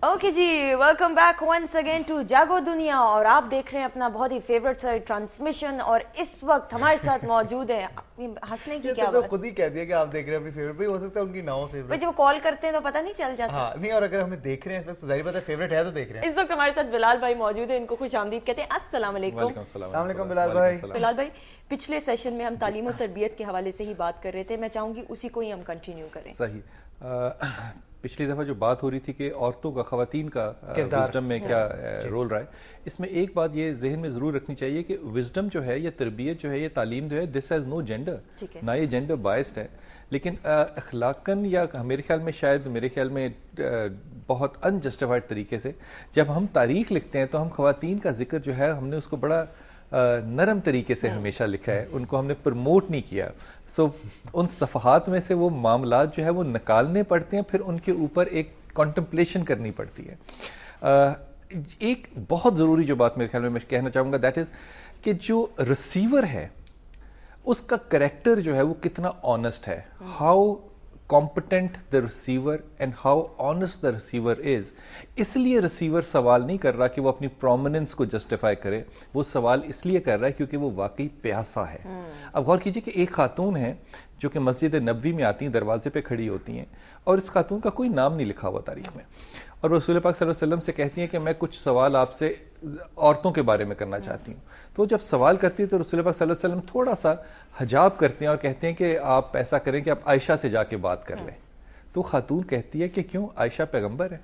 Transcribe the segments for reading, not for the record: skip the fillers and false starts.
Okay جی، welcome back once again to Jaago Duniya, اور آپ دیکھ رہے ہیں اپنا بہت ہی فیوریٹ سا ٹرانسمیشن، اور اس وقت ہمارے ساتھ موجود ہے. ہنسنے کی کیا بات؟ خود ہی کہہ دیا کہ آپ دیکھ رہے ہیں اپنی فیوریٹ، بھی ہو سکتا ہے ان کی نہ ہو فیوریٹ. جب وہ کال کرتے ہیں تو پتہ نہیں چل جاتا. ہاں نہیں، اور اگر ہمیں دیکھ رہے ہیں اس وقت تو ظاہر بات ہے فیوریٹ ہے تو دیکھ رہے ہیں. اس وقت ہمارے ساتھ بلال بھائی موجود ہیں، ان کو خوش آمدید کہتے ہیں. السلام علیکم. السلام علیکم بلال بھائی. بلال بھائی، پچھلے سیشن میں ہم تعلیم و تربیت کے حوالے سے ہی بات کر رہے تھے، میں چاہوں گی اسی کو ہی ہم کنٹینیو کریں. صحیح. پچھلی دفعہ جو بات ہو رہی تھی کہ عورتوں کا، خواتین کا وزڈم میں کیا رول رہا ہے، اس میں ایک بات یہ ذہن میں ضرور رکھنی چاہیے کہ وزڈم جو ہے، یہ تربیت جو ہے، یہ تعلیم جو ہے، دس ہیز نو جینڈر، نہ یہ جینڈر بائسڈ ہے. لیکن اخلاقاً یا میرے خیال میں بہت انجسٹیفائڈ طریقے سے جب ہم تاریخ لکھتے ہیں تو ہم خواتین کا ذکر جو ہے، ہم نے اس کو بڑا نرم طریقے سے ہمیشہ لکھا ہے، ان کو ہم نے پروموٹ نہیں کیا. ان صفحات میں سے وہ معاملات جو ہے وہ نکالنے پڑتے ہیں، پھر ان کے اوپر ایک کانٹمپلیشن کرنی پڑتی ہے. ایک بہت ضروری جو بات میرے خیال میں کہنا چاہوں گا، دیٹ از کہ جو ریسیور ہے اس کا کریکٹر جو ہے وہ کتنا آنیسٹ ہے. How competent the receiver and how honest the receiver is. اس لیے ریسیور سوال نہیں کر رہا کہ وہ اپنی پرومیننس کو جسٹیفائی کرے، وہ سوال اس لیے کر رہا ہے کیونکہ وہ واقعی پیاسا ہے. اب غور کیجئے کہ ایک خاتون ہے جو کہ مسجد نبوی میں آتی ہیں، دروازے پہ کھڑی ہوتی ہیں، اور اس خاتون کا کوئی نام نہیں لکھا ہوا تاریخ میں، اور رسول پاک صلی اللہ علیہ وسلم سے کہتی ہیں کہ میں کچھ سوال آپ سے عورتوں کے بارے میں کرنا چاہتی ہوں. تو جب سوال کرتی ہے تو رسول پاک صلی اللہ علیہ وسلم تھوڑا سا حجاب کرتے ہیں اور کہتے ہیں کہ آپ ایسا کریں کہ آپ عائشہ سے جا کے بات کر لیں. تو خاتون کہتی ہے کہ کیوں، عائشہ پیغمبر ہے،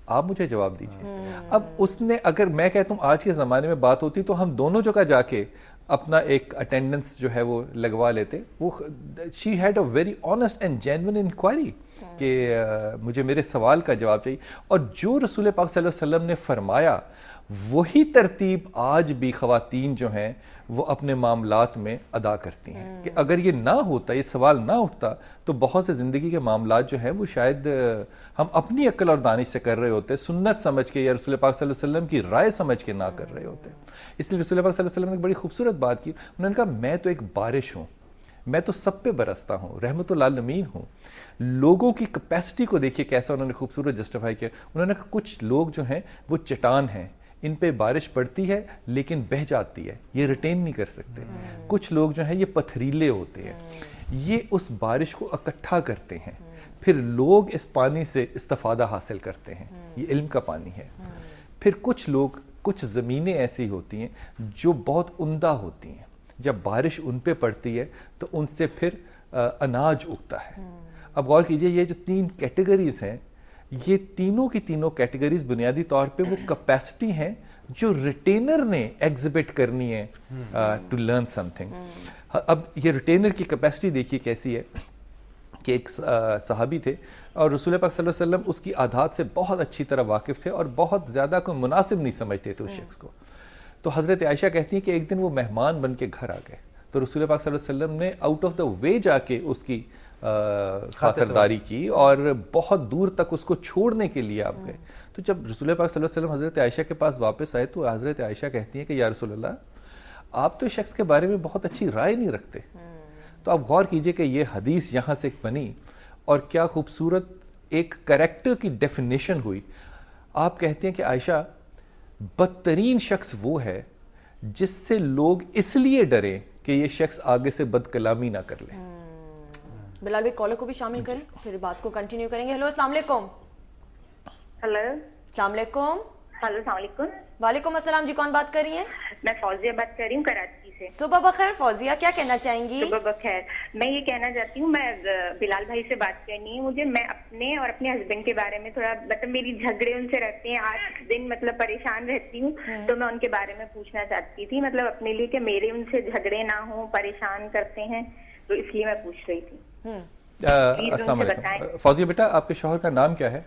آپ مجھے جواب دیجیے. اب اس نے، اگر میں کہتا ہوں آج کے زمانے میں بات ہوتی تو ہم دونوں جگہ جا کے اپنا ایک اٹینڈنس جو ہے وہ لگوا لیتے. وہ she had a very honest and genuine enquiry کہ مجھے میرے سوال کا جواب چاہیے. اور جو رسول پاک صلی اللہ علیہ وسلم نے فرمایا وہی ترتیب آج بھی خواتین جو ہیں وہ اپنے معاملات میں ادا کرتی ہیں. کہ اگر یہ نہ ہوتا، یہ سوال نہ اٹھتا، تو بہت سے زندگی کے معاملات جو ہیں وہ شاید ہم اپنی عقل اور دانش سے کر رہے ہوتے، سنت سمجھ کے یا رسول پاک صلی اللہ علیہ وسلم کی رائے سمجھ کے نہ کر رہے ہوتے. اس لیے رسول پاک صلی اللہ علیہ وسلم نے ایک بڑی خوبصورت بات کی. انہوں نے کہا میں تو ایک بارش ہوں، میں تو سب پہ برستا ہوں، رحمت للعالمین ہوں. لوگوں کی کیپیسٹی کو دیکھیے کیسا انہوں نے خوبصورت جسٹیفائی کیا. انہوں نے کہا کچھ لوگ جو ہیں وہ چٹان ہیں، ان پہ بارش پڑتی ہے لیکن بہہ جاتی ہے، یہ ریٹین نہیں کر سکتے. کچھ لوگ جو ہیں یہ پتھریلے ہوتے ہیں، یہ اس بارش کو اکٹھا کرتے ہیں، پھر لوگ اس پانی سے استفادہ حاصل کرتے ہیں، یہ علم کا پانی ہے. پھر کچھ زمینیں ایسی ہوتی ہیں جو بہت عمدہ ہوتی ہیں، جب بارش ان پہ پڑتی ہے تو ان سے پھر اناج اگتا ہے. اب غور کیجئے یہ جو 3 کیٹیگریز ہیں، یہ تینوں کی تینوں کیٹیگریز بنیادی طور پہ وہ کیپیسٹی ہیں جو ریٹینر نے ایگزبٹ کرنی ہے ٹو لرن سم تھنگ. اب یہ ریٹینر کی کیپیسٹی دیکھیے کیسی ہے کہ ایک صحابی تھے اور رسول پاک صلی اللہ علیہ وسلم اس کی عادات سے بہت اچھی طرح واقف تھے اور بہت زیادہ کوئی مناسب نہیں سمجھتے تھے اس شخص کو. تو حضرت عائشہ کہتی ہیں کہ ایک دن وہ مہمان بن کے گھر آ گئے تو رسول پاک صلی اللہ علیہ وسلم نے آؤٹ آف دا وے جا کے اس کی خاطرداری کی اور بہت دور تک اس کو چھوڑنے کے لیے آپ گئے. تو جب رسول پاک صلی اللہ علیہ وسلم حضرت عائشہ کے پاس واپس آئے تو حضرت عائشہ کہتی ہیں کہ یا رسول اللہ، آپ تو اس شخص کے بارے میں بہت اچھی رائے نہیں رکھتے. تو آپ غور کیجئے کہ یہ حدیث یہاں سے بنی اور کیا خوبصورت ایک کریکٹر کی ڈیفینیشن ہوئی. آپ کہتے ہیں کہ عائشہ، بدترین شخص وہ ہے جس سے لوگ اس لیے ڈریں کہ یہ شخص آگے سے بد کلامی نہ کر لے. بلال بھائی کالر کو بھی شامل کریں، پھر بات کو کنٹینیو کریں گے. ہیلو، السلام علیکم. ہیلو، السلام علیکم. ہیلو، السلام علیکم. وعلیکم السلام جی، کون بات کر رہی ہیں؟ میں فوزیہ بات کر رہی ہوں کراچی سے. صبح بخیر فوزیہ، کیا کہنا چاہیں گی؟ صبح بخیر. میں یہ کہنا چاہتی ہوں، میں بلال بھائی سے بات کرنی ہے مجھے. میں اپنے اور اپنے ہسبینڈ کے بارے میں تھوڑا، مطلب میری جھگڑے ان سے رہتے ہیں، 8 دن مطلب پریشان رہتی ہوں، تو میں ان کے بارے میں پوچھنا چاہتی تھی، مطلب اپنے لیے کہ میرے ان سے جھگڑے نہ ہوں، پریشان کرتے ہیں، تو اس لیے میں پوچھ رہی تھی. السلام علیکم. فوزیہ بیٹا، آپ کے شوہر کا نام کیا ہے؟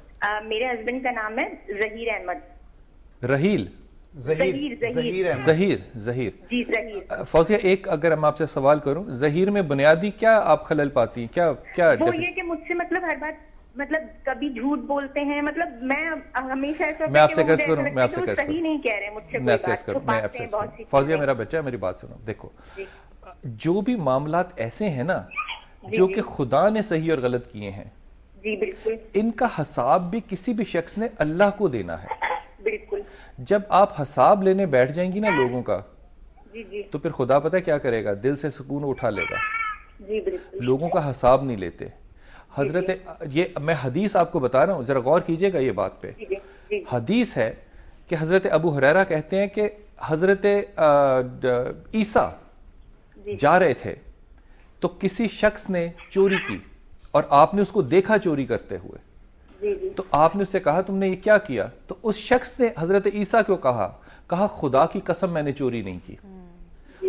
میرے ہسبینڈ کا نام ہے ظہیر احمد. رحیل؟ ظہیر. ظہیر. جی ظہیر. فوزیہ، ایک اگر میں آپ سے سوال کروں، ظہیر میں بنیادی کیا آپ خلل پاتی ہیں؟ کیا وہ یہ کہ مجھ سے مطلب ہر بات، مطلب کبھی جھوٹ بولتے ہیں، مطلب میں ہمیشہ ایسا، میں آپ سے عرض کروں، میں آپ سے عرض صحیح نہیں کہہ رہے مجھ سے، میں آپ سے عرض کروں. فوزیہ میرا بچہ ہے، میری بات سنو. دیکھو، جو بھی معاملات ایسے ہیں نا جو کہ خدا نے صحیح اور غلط کیے ہیں، جی بالکل. ان کا حساب بھی کسی بھی شخص نے اللہ کو دینا ہے. بالکل. جب آپ حساب لینے بیٹھ جائیں گی نا لوگوں کا, جی جی تو پھر خدا پتہ کیا کرے گا, دل سے سکون اٹھا لے گا. جی بالکل. لوگوں کا حساب نہیں لیتے. حضرت یہ میں حدیث آپ کو بتا رہا ہوں, ذرا غور کیجئے گا یہ بات پہ. حدیث ہے کہ حضرت ابو ہریرہ کہتے ہیں کہ حضرت عیسیٰ جا رہے تھے تو کسی شخص نے چوری کی اور آپ نے اس کو دیکھا چوری کرتے ہوئے. تو آپ نے اس سے کہا تم نے یہ کیا کیا؟ تو اس شخص نے حضرت عیسیٰ کو کہا خدا کی قسم میں نے چوری نہیں کی.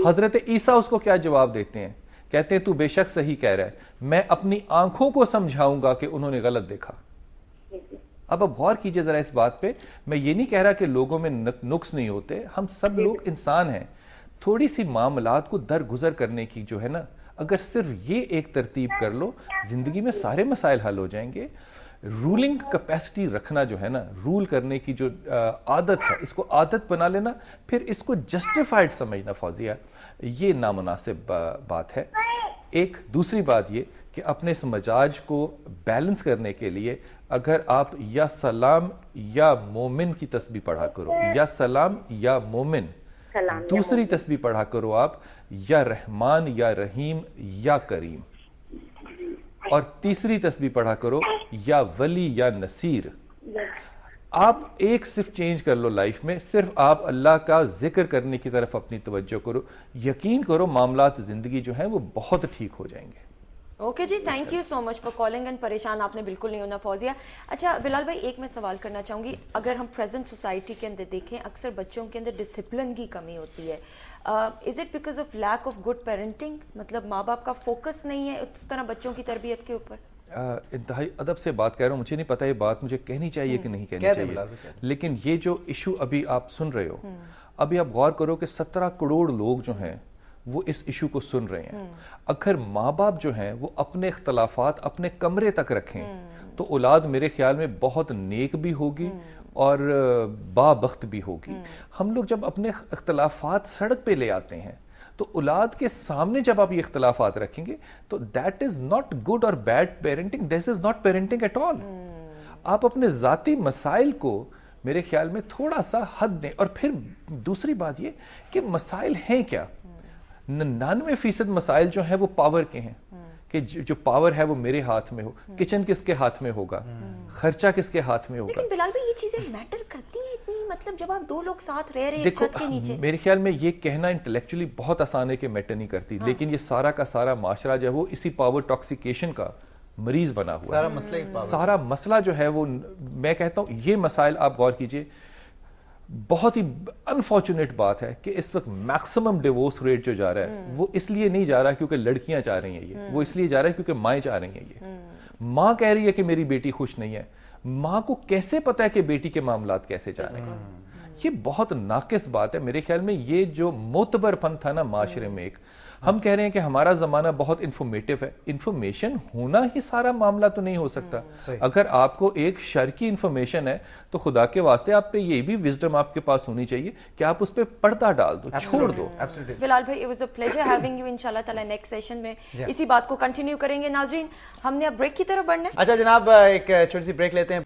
حضرت عیسیٰ اس کو کیا جواب دیتے ہیں؟ کہتے ہیں تو بے شک صحیح کہہ رہا ہے, میں اپنی آنکھوں کو سمجھاؤں گا کہ انہوں نے غلط دیکھا. اب غور کیجئے ذرا اس بات پہ. میں یہ نہیں کہہ رہا کہ لوگوں میں نقص نہیں ہوتے, ہم سب لوگ انسان ہیں. تھوڑی سی معاملات کو درگزر کرنے کی جو ہے نا, اگر صرف یہ ایک ترتیب کر لو, زندگی میں سارے مسائل حل ہو جائیں گے. رولنگ کیپیسٹی رکھنا جو ہے نا, رول کرنے کی جو عادت ہے, اس کو عادت بنا لینا, پھر اس کو جسٹیفائڈ سمجھنا فوزیہ, یہ نامناسب بات ہے. ایک دوسری بات یہ کہ اپنے اس مزاج کو بیلنس کرنے کے لیے اگر آپ یا سلام یا مومن کی تسبیح پڑھا کرو, یا سلام یا مومن, دوسری تسبیح پڑھا کرو آپ یا رحمان یا رحیم یا کریم, اور تیسری تسبیح پڑھا کرو یا ولی یا نصیر. آپ ایک صرف چینج کر لو لائف میں, صرف آپ اللہ کا ذکر کرنے کی طرف اپنی توجہ کرو, یقین کرو معاملات زندگی جو ہیں وہ بہت ٹھیک ہو جائیں گے. اوکے جی, thank you so much for calling and پریشان آپ نے بالکل نہیں ہونا فوزیہ. اچھا بلال بھائی, ایک میں سوال کرنا چاہوں گی, اگر ہم پریزنٹ سوسائٹی کے اندر دیکھیں, اکثر بچوں کے اندر ڈسپلن کی کمی ہوتی ہے. Is it because of lack of good parenting, مطلب ماں باپ کا فوکس نہیں ہے اس طرح بچوں کی تربیت کے اوپر؟ انتہائی ادب سے بات کہہ رہا ہوں, مجھے نہیں پتا یہ بات مجھے کہنی چاہیے کہ نہیں کہنی چاہیے, لیکن یہ جو ایشو ابھی آپ سن رہے ہو, ابھی آپ غور کرو کہ 17 کروڑ لوگ جو ہیں وہ اس ایشو کو سن رہے ہیں. اگر ماں باپ جو ہیں وہ اپنے اختلافات اپنے کمرے تک رکھیں تو اولاد میرے خیال میں بہت نیک بھی ہوگی اور بابخت بھی ہوگی. ہم لوگ جب اپنے اختلافات سڑک پہ لے آتے ہیں تو اولاد کے سامنے جب آپ یہ اختلافات رکھیں گے تو دیٹ از ناٹ گڈ اور bad parenting, this is not parenting at all. آپ اپنے ذاتی مسائل کو میرے خیال میں تھوڑا سا حد دیں. اور پھر دوسری بات یہ کہ مسائل ہیں کیا, 99% مسائل جو ہیں وہ پاور کے ہیں, کہ جو پاور ہے وہ میرے ہاتھ میں ہو, کچن کس کے ہاتھ میں ہوگا, خرچہ کس کے ہاتھ میں ہوگا. لیکن بلال بھائی یہ چیزیں میٹر کرتی ہیں اتنی, مطلب جب آپ دو لوگ ساتھ رہ رہے ہیں دیکھو, چھت کے نیچے. میرے خیال میں یہ کہنا انٹلیکچولی بہت آسان ہے کہ میٹر نہیں کرتی, لیکن یہ سارا کا سارا معاشرہ جو ہے وہ اسی پاور ٹاکسیکیشن کا مریض بنا ہوا ہے. سارا مسئلہ جو ہے وہ, میں کہتا ہوں یہ مسائل آپ غور کیجئے, بہت ہی انفارچونیٹ بات ہے کہ اس وقت میکسیمم ڈیورس ریٹ جو جا رہا ہے وہ اس لیے نہیں جا رہا کیونکہ لڑکیاں چاہ رہی ہیں یہ, وہ اس لیے جا رہا ہے کیونکہ مائیں چاہ رہی ہیں یہ. ماں کہہ رہی ہے کہ میری بیٹی خوش نہیں ہے, ماں کو کیسے پتا ہے کہ بیٹی کے معاملات کیسے جا رہے ہیں؟ یہ بہت ناقص بات ہے. میرے خیال میں یہ جو معتبر پن تھا نا معاشرے میں, ایک ہم کہہ رہے ہیں کہ ہمارا زمانہ بہت انفارمیٹیو ہے, انفارمیشن ہونا ہی سارا معاملہ تو نہیں ہو سکتا. اگر آپ کو ایک شر کی انفارمیشن ہے تو خدا کے واسطے آپ پہ یہ بھی وزڈم آپ کے پاس ہونی چاہیے کہ آپ اس پہ پردہ ڈال دو, چھوڑ دو. بلال بھائی, it was a pleasure having you. انشاءاللہ تعالی نیکسٹ سیشن میں اسی بات کو کنٹینیو کریں گے. ناظرین, ہم نے اب بریک کی طرف بڑھنا ہے. اچھا جناب, ایک چھوٹی سی بریک لیتے ہیں.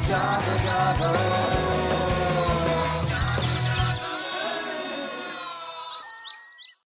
جاگو